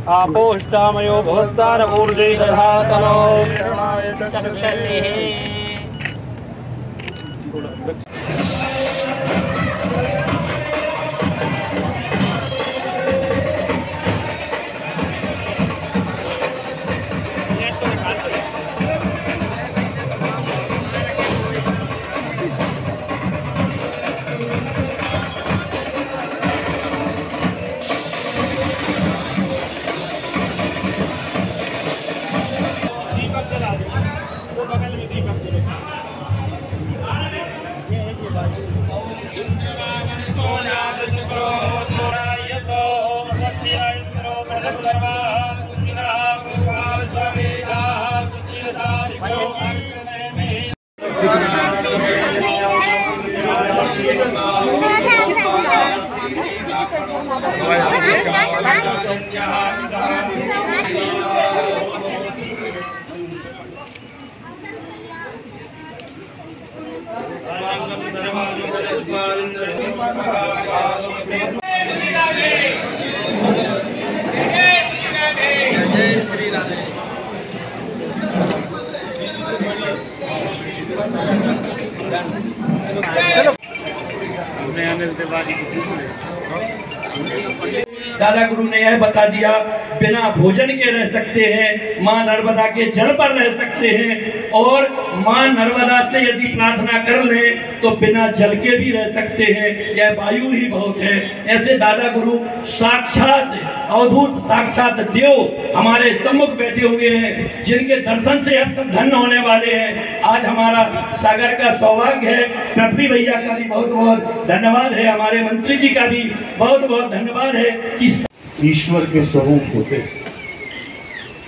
आपोष्टामयो भवस्तार ऊर्जे दधातनो दादा गुरु ने यह बता दिया, बिना भोजन के रह सकते हैं, माँ नर्मदा के जल पर रह सकते हैं, और माँ नर्मदा से यदि प्रार्थना कर ले तो बिना जल के भी रह सकते हैं, यह वायु ही बहुत है। ऐसे दादा गुरु साक्षात अवधूत साक्षात देव हमारे सम्मुख बैठे हुए हैं, जिनके दर्शन से हम सब धन्य होने वाले हैं। आज हमारा सागर का सौभाग्य है। पृथ्वी भैया का भी बहुत बहुत धन्यवाद है, हमारे मंत्री जी का भी बहुत बहुत धन्यवाद है कि ईश्वर के स्वरूप होते।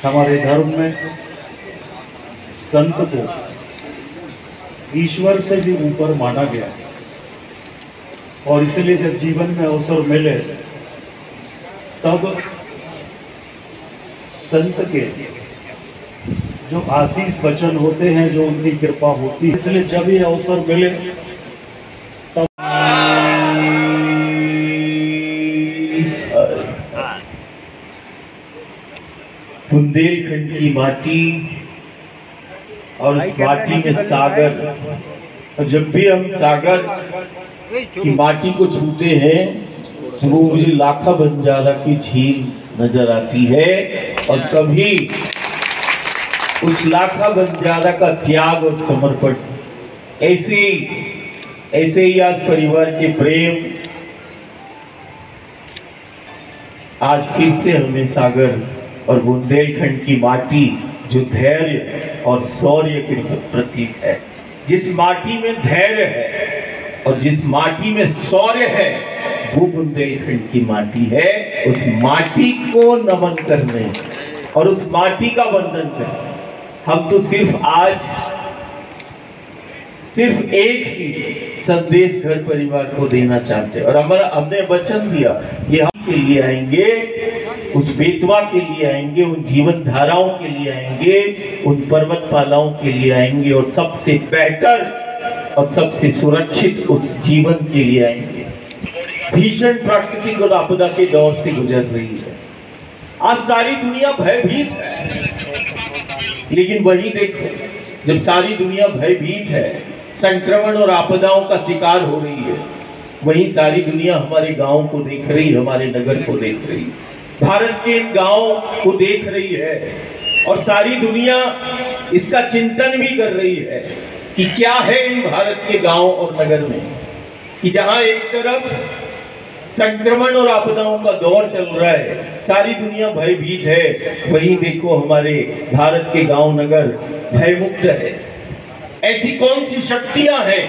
हमारे धर्म में संत को ईश्वर से भी ऊपर माना गया, और इसलिए जब जीवन में अवसर मिले तब संत के जो आशीष वचन होते हैं, जो उनकी कृपा होती है, इसलिए जब ये अवसर मिले तब बुंदेलखंड की माटी और उस माटी में सागर, और जब भी हम सागर की माटी को छूते हैं तो वो मुझे लाखा बंजारा की झील नजर आती है, और कभी उस लाखा बंजारा का त्याग और समर्पण। ऐसे ही आज परिवार के प्रेम, आज फिर से हमें सागर और बुंदेलखंड की माटी जो धैर्य और शौर्य के प्रतीक है, जिस माटी में धैर्य है और जिस माटी में शौर्य है, वो बुंदेलखंड की माटी है। उस माटी को नमन करने और उस माटी का वंदन करने हम तो सिर्फ एक ही संदेश घर परिवार को देना चाहते हैं, और हमने वचन दिया कि हम के लिए आएंगे, उस बेतवा के लिए आएंगे, उन जीवन धाराओं के लिए आएंगे, उन पर्वत पालाओं के लिए आएंगे, और सबसे बेहतर और सबसे सुरक्षित उस जीवन के लिए आएंगे। भीषण प्राकृतिक और आपदा के दौर से गुजर रही है, आज सारी दुनिया भयभीत है, लेकिन वही देखो, जब सारी दुनिया भयभीत है, संक्रमण और आपदाओं का शिकार हो रही है, वहीं सारी दुनिया हमारे गांव को देख रही है, हमारे नगर को देख रही है, भारत के इन गांवों को देख रही है, और सारी दुनिया इसका चिंतन भी कर रही है कि क्या है इन भारत के गांव और नगर में, कि जहां एक तरफ संक्रमण और आपदाओं का दौर चल रहा है, सारी दुनिया भयभीत है, वहीं देखो हमारे भारत के गांव नगर भयमुक्त है। ऐसी कौन सी शक्तियां हैं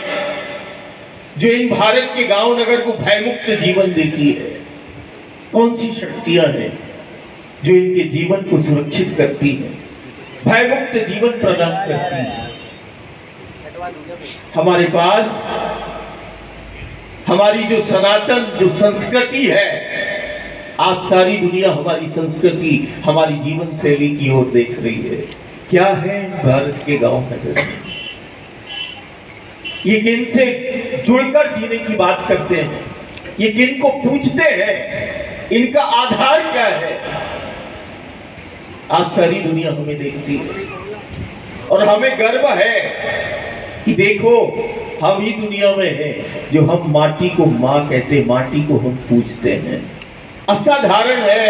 जो इन भारत के गांव नगर को भयमुक्त जीवन देती है? कौन सी शक्तियां हैं जो इनके जीवन को सुरक्षित करती है, भयमुक्त जीवन प्रदान करती है? हमारे पास हमारी जो सनातन जो संस्कृति है, आज सारी दुनिया हमारी संस्कृति, हमारी जीवन शैली की ओर देख रही है। क्या है भारत के गांव नगर? ये किनसे जुड़कर जीने की बात करते हैं, ये किन को पूछते हैं, इनका आधार क्या है। आज सारी दुनिया हमें देखती है और हमें गर्व है कि देखो हम ही दुनिया में हैं जो हम माटी को माँ कहते, माटी को हम पूछते हैं। असाधारण है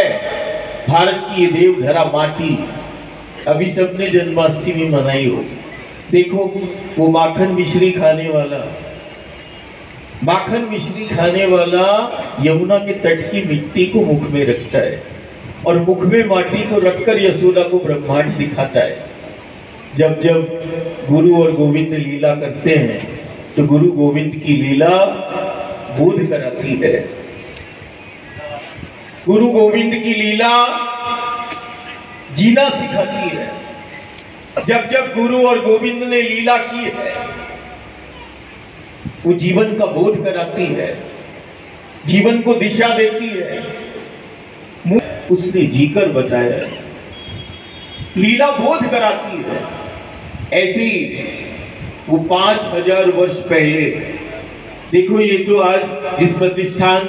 भारत की ये देवधरा माटी। अभी सबने जन्माष्टमी मनाई हो, देखो वो माखन मिश्री खाने वाला, माखन मिश्री खाने वाला यमुना के तट की मिट्टी को मुख में रखता है और मुख में माटी को रखकर यशोदा को ब्रह्मांड दिखाता है। जब जब गुरु और गोविंद लीला करते हैं तो गुरु गोविंद की लीला बोध कराती है। गुरु गोविंद की लीला जीना सिखाती है। जब जब गुरु और गोविंद ने लीला की है वो जीवन का बोध कराती है, जीवन को दिशा देती है। उसने जीकर बताया, लीला बोध कराती है। ऐसे ही वो 5000 वर्ष पहले, देखो ये तो आज जिस प्रतिष्ठान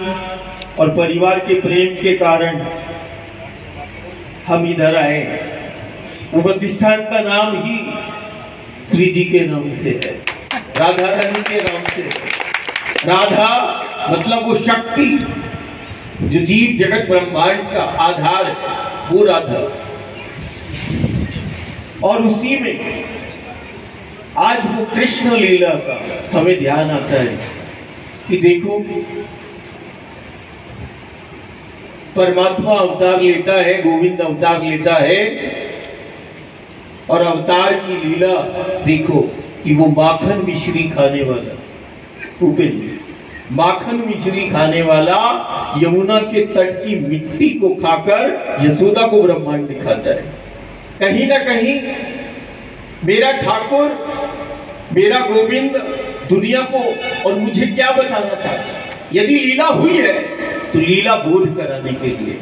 और परिवार के प्रेम के कारण हम इधर आए, वो प्रतिष्ठान का नाम ही श्री जी के नाम से है, राधा रानी के नाम से है। राधा मतलब वो शक्ति जो जीव जगत ब्रह्मांड का आधार है, वो राधा। और उसी में आज वो कृष्ण लीला का हमें ध्यान आता है कि देखो परमात्मा अवतार लेता है, गोविंद अवतार लेता है और अवतार की लीला देखो कि वो माखन मिश्री खाने वाला, माखन मिश्री खाने वाला यमुना के तट की मिट्टी को खाकर यशोदा को ब्रह्मांड दिखाता है। कहीं ना कहीं मेरा ठाकुर, मेरा गोविंद दुनिया को और मुझे क्या बताना चाहता है। यदि लीला हुई है तो लीला बोध कराने के लिए,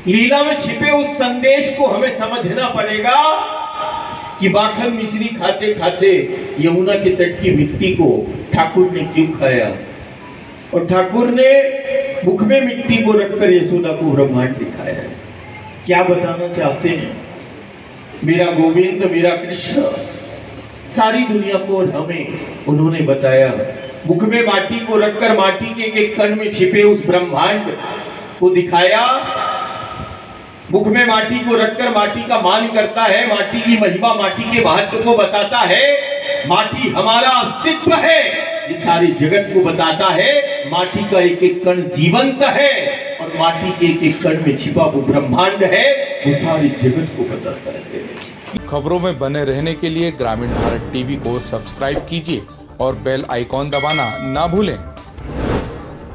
लीला में छिपे उस संदेश को हमें समझना पड़ेगा कि माखन मिश्री खाते खाते यमुना के तट की मिट्टी को ठाकुर ने क्यों खाया और ठाकुर ने मुख में मिट्टी को रखकर यशोदा को ब्रह्मांड दिखाया है। क्या बताना चाहते हैं मेरा गोविंद, मेरा कृष्ण सारी दुनिया को और हमें उन्होंने बताया। मुख में माटी को रखकर माटी के एक कण में छिपे उस ब्रह्मांड को दिखाया। मुख में माटी को रखकर माटी का मान करता है, माटी की महिमा, माटी के महत्व को बताता है। माटी हमारा अस्तित्व है, ये सारे जगत को बताता है। माटी का एक एक कण जीवंत है और माटी के एक एक कण में छिपा वो ब्रह्मांड है, वो सारे जगत को बताता है। खबरों में बने रहने के लिए ग्रामीण भारत टीवी को सब्सक्राइब कीजिए और बेल आइकॉन दबाना ना भूलें।